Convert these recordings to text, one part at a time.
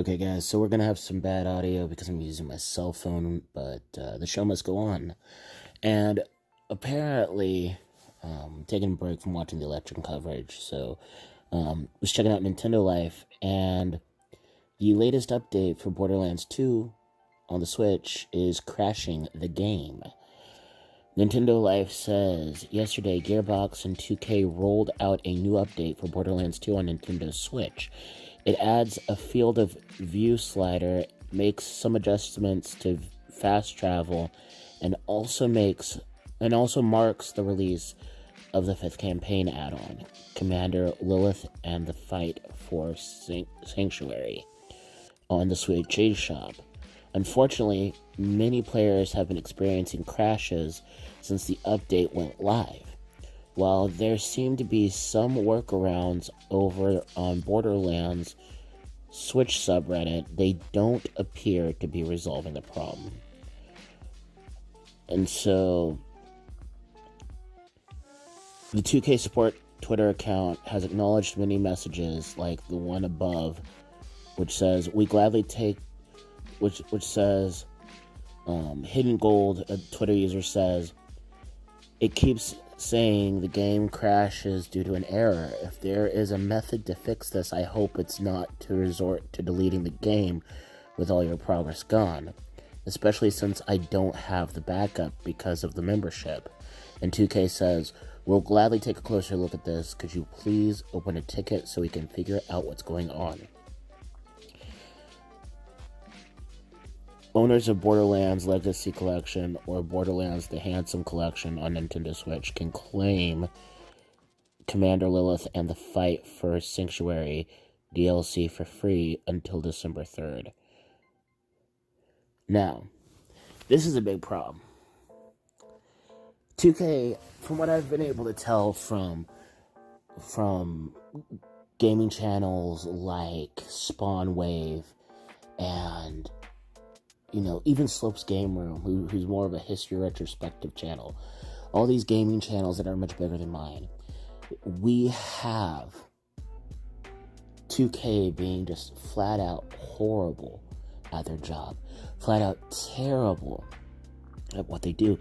Okay, guys, so we're gonna have some bad audio because I'm using my cell phone, but the show must go on. And apparently, taking a break from watching the election coverage, so was checking out Nintendo Life, and the latest update for Borderlands 2 on the Switch is crashing the game. Nintendo Life says, yesterday, Gearbox and 2K rolled out a new update for Borderlands 2 on Nintendo Switch. It adds a field of view slider, makes some adjustments to fast travel, and also marks the release of the 5th campaign add-on, Commander Lilith and the Fight for Sanctuary, on the Switch eShop. Unfortunately, many players have been experiencing crashes since the update went live. While there seem to be some workarounds over on Borderlands Switch subreddit, they don't appear to be resolving the problem. And so, the 2K support Twitter account has acknowledged many messages like the one above, which says, "We gladly take," which says, Hidden Gold, a Twitter user says, "It keeps saying the game crashes due to an error. If there is a method to fix this, I hope it's not to resort to deleting the game with all your progress gone, especially since I don't have the backup because of the membership." And 2K says, "We'll gladly take a closer look at this. Could you please open a ticket so we can figure out what's going on?" Owners of Borderlands Legacy Collection or Borderlands The Handsome Collection on Nintendo Switch can claim Commander Lilith and the Fight for Sanctuary DLC for free until December 3rd. Now, this is a big problem. 2K, from what I've been able to tell from gaming channels like Spawn Wave and even Slopes Game Room, who's more of a history retrospective channel. All these gaming channels that are much bigger than mine. We have 2K being just flat out horrible at their job. Flat out terrible at what they do.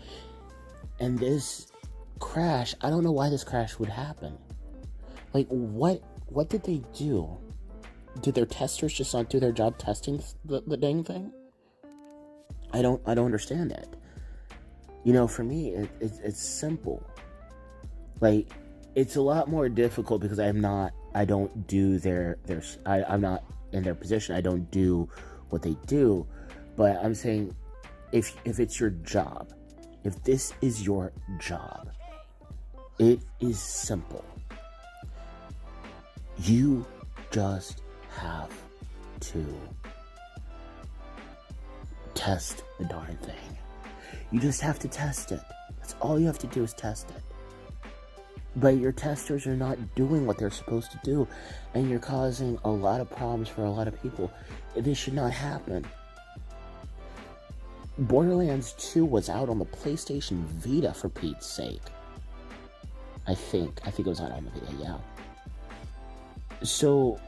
And this crash, I don't know why this crash would happen. Like, what did they do? Did their testers just not do their job testing the dang thing? I don't understand it. For me, it's simple. Like, it's a lot more difficult because I'm not in their position. I don't do what they do. But I'm saying, if it's your job, if this is your job, it is simple. You just have to test the darn thing. You just have to test it. That's all you have to do is test it. But your testers are not doing what they're supposed to do, and you're causing a lot of problems for a lot of people. This should not happen. Borderlands 2 was out on the PlayStation Vita, for Pete's sake. I think it was out on the Vita, yeah. So,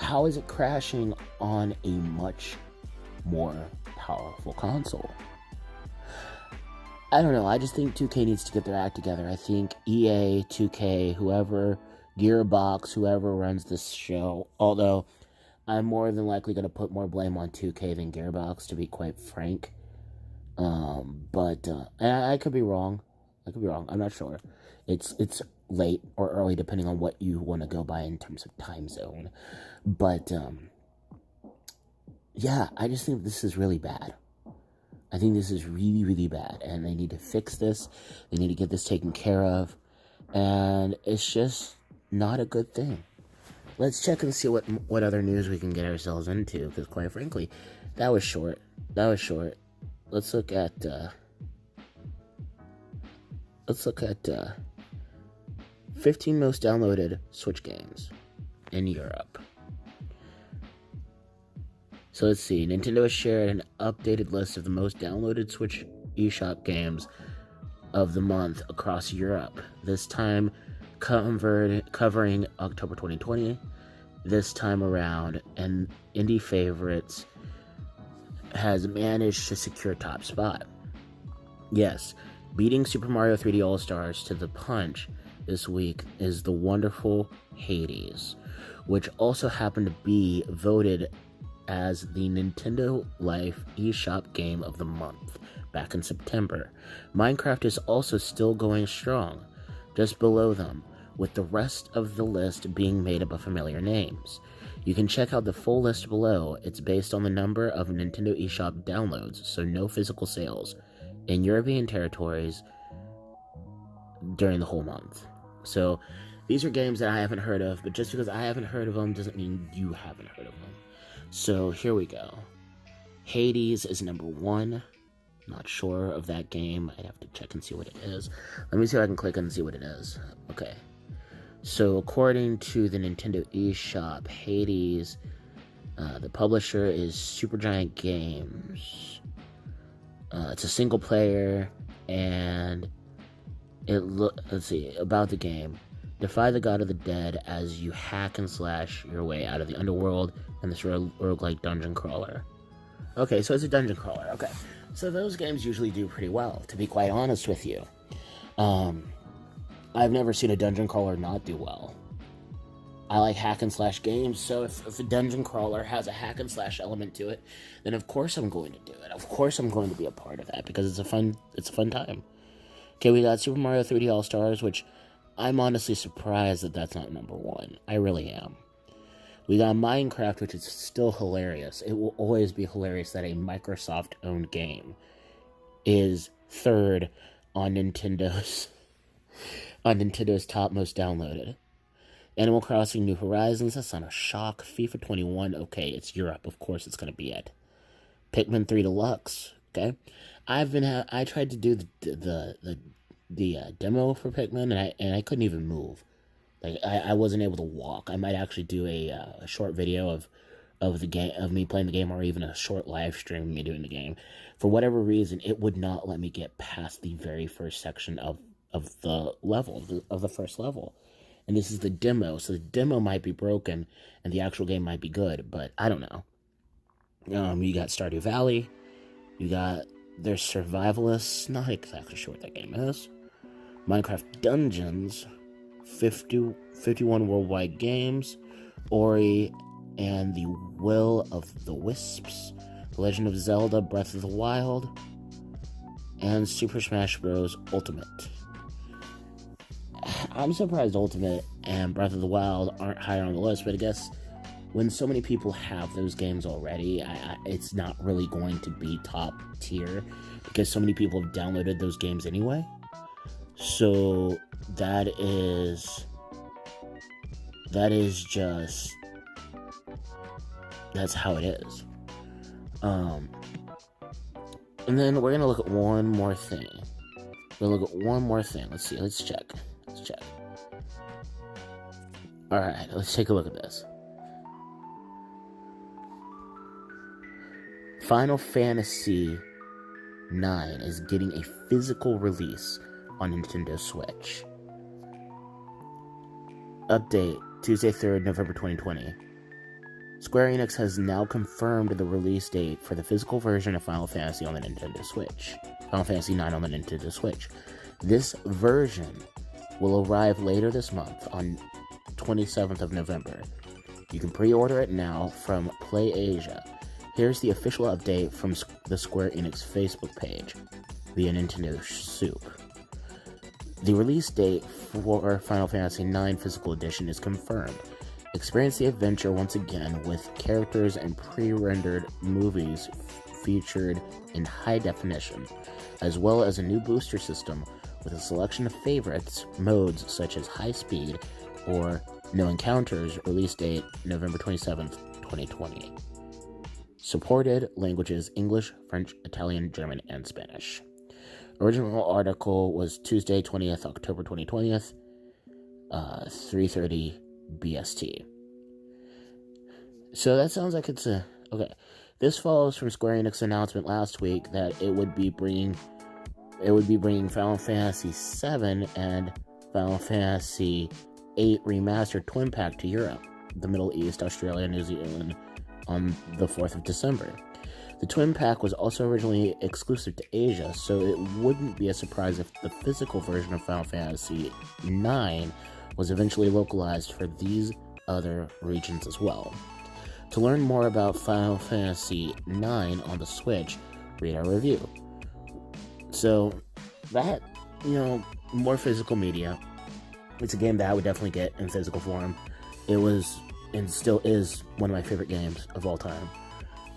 how is it crashing on a much more powerful console? I don't know. I just think 2K needs to get their act together. I think EA, 2K, whoever, Gearbox, whoever runs this show, although I'm more than likely going to put more blame on 2K than Gearbox, to be quite frank. But I could be wrong. I'm not sure. It's late or early, depending on what you want to go by in terms of time zone. But yeah, I just think this is really bad. I think this is really, really bad, and they need to fix this. They need to get this taken care of, and it's just not a good thing. Let's check and see what other news we can get ourselves into, because quite frankly, that was short. Let's look at 15 most downloaded Switch games in Europe. So let's see. Nintendo has shared an updated list of the most downloaded Switch eShop games of the month across Europe. This time covering October 2020 this time around, and indie favorites has managed to secure top spot. Yes, beating Super Mario 3D All-Stars to the punch this week is the wonderful Hades, which also happened to be voted as the Nintendo Life eShop Game of the Month back in September. Minecraft is also still going strong, just below them, with the rest of the list being made up of familiar names. You can check out the full list below. It's based on the number of Nintendo eShop downloads, so no physical sales, in European territories during the whole month. So these are games that I haven't heard of, but just because I haven't heard of them doesn't mean you haven't heard of them. So here we go. Hades is number 1. Not sure of that game. I'd have to check and see what it is. Let me see if I can click and see what it is. Okay. So according to the Nintendo eShop, Hades, the publisher is Supergiant Games. It's a single player, and let's see, about the game. Defy the god of the dead as you hack and slash your way out of the underworld in this roguelike dungeon crawler. Okay, so it's a dungeon crawler. Okay, so those games usually do pretty well, to be quite honest with you. I've never seen a dungeon crawler not do well. I like hack and slash games, so if a dungeon crawler has a hack and slash element to it, then of course I'm going to do it. Of course I'm going to be a part of that, because it's a fun time. Okay, we got Super Mario 3D All-Stars, which I'm honestly surprised that that's not number 1. I really am. We got Minecraft, which is still hilarious. It will always be hilarious that a Microsoft-owned game is third on Nintendo's top most downloaded. Animal Crossing New Horizons, that's not a shock. FIFA 21, okay, it's Europe, of course it's going to be it. Pikmin 3 Deluxe, okay. I tried to do the demo for Pikmin, and I couldn't even move. Like, I wasn't able to walk. I might actually do a short video of the game, of me playing the game, or even a short live stream of me doing the game. For whatever reason, it would not let me get past the very first section of the level, of the first level. And this is the demo, so the demo might be broken, and the actual game might be good, but I don't know. You got Stardew Valley, you got there's Survivalists, not exactly sure what that game is. Minecraft Dungeons, 51 Worldwide Games, Ori and the Will of the Wisps, The Legend of Zelda Breath of the Wild, and Super Smash Bros. Ultimate. I'm surprised Ultimate and Breath of the Wild aren't higher on the list, but I guess when so many people have those games already, it's not really going to be top tier, because so many people have downloaded those games anyway. So that's how it is. And then we're gonna look at one more thing. Let's see. Let's check. Alright, let's take a look at this. Final Fantasy IX is getting a physical release on Nintendo Switch. Update, Tuesday 3rd, November 2020. Square Enix has now confirmed the release date for the physical version of Final Fantasy on the Nintendo Switch. Final Fantasy IX on the Nintendo Switch. This version will arrive later this month on 27th of November. You can pre-order it now from PlayAsia. Here's the official update from the Square Enix Facebook page via Nintendo Soup. The release date for Final Fantasy IX Physical Edition is confirmed. Experience the adventure once again with characters and pre-rendered movies featured in high definition, as well as a new booster system with a selection of favorites, modes such as high speed or no encounters. Release date November 27th, 2020. Supported languages English, French, Italian, German, and Spanish. Original article was Tuesday 20th, October 2020th, 3:30 BST. So that sounds like it's okay. This follows from Square Enix's announcement last week that it would be bringing Final Fantasy VII and Final Fantasy VIII Remastered Twin Pack to Europe. the Middle East, Australia, and New Zealand on the 4th of December. The Twin Pack was also originally exclusive to Asia, so it wouldn't be a surprise if the physical version of Final Fantasy IX was eventually localized for these other regions as well. To learn more about Final Fantasy IX on the Switch, read our review. So, that, more physical media. It's a game that I would definitely get in physical form. It was, and still is, one of my favorite games of all time.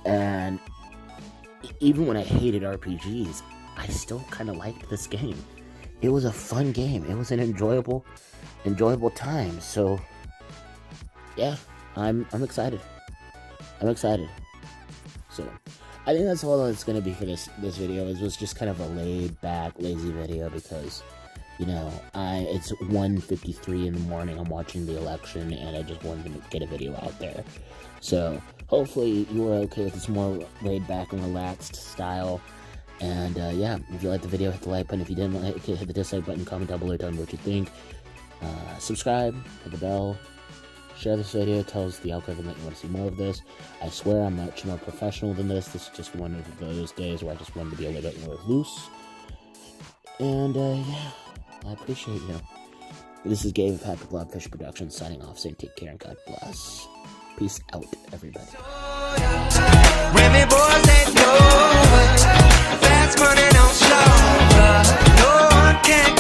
And even when I hated RPGs, I still kind of liked this game. It was a fun game. It was an enjoyable time. So, yeah, I'm excited. I'm excited. So, I think that's all it's going to be for this video. It was just kind of a laid-back, lazy video because, it's 1:53 in the morning. I'm watching the election, and I just wanted to get a video out there. So, hopefully you were okay with this more laid-back and relaxed style. And, yeah, if you liked the video, hit the like button. If you didn't like it, hit the dislike button. Comment down below, tell me what you think. Subscribe, hit the bell, share this video, tell us the algorithm that you want to see more of this. I swear I'm much more professional than this. This is just one of those days where I just wanted to be a little bit more loose. And, yeah, I appreciate you. This is Gabe of Happy Blobfish Productions signing off, saying take care and God bless. Peace out, everybody. Women, boys, let's go. Fast money, don't slow. No one can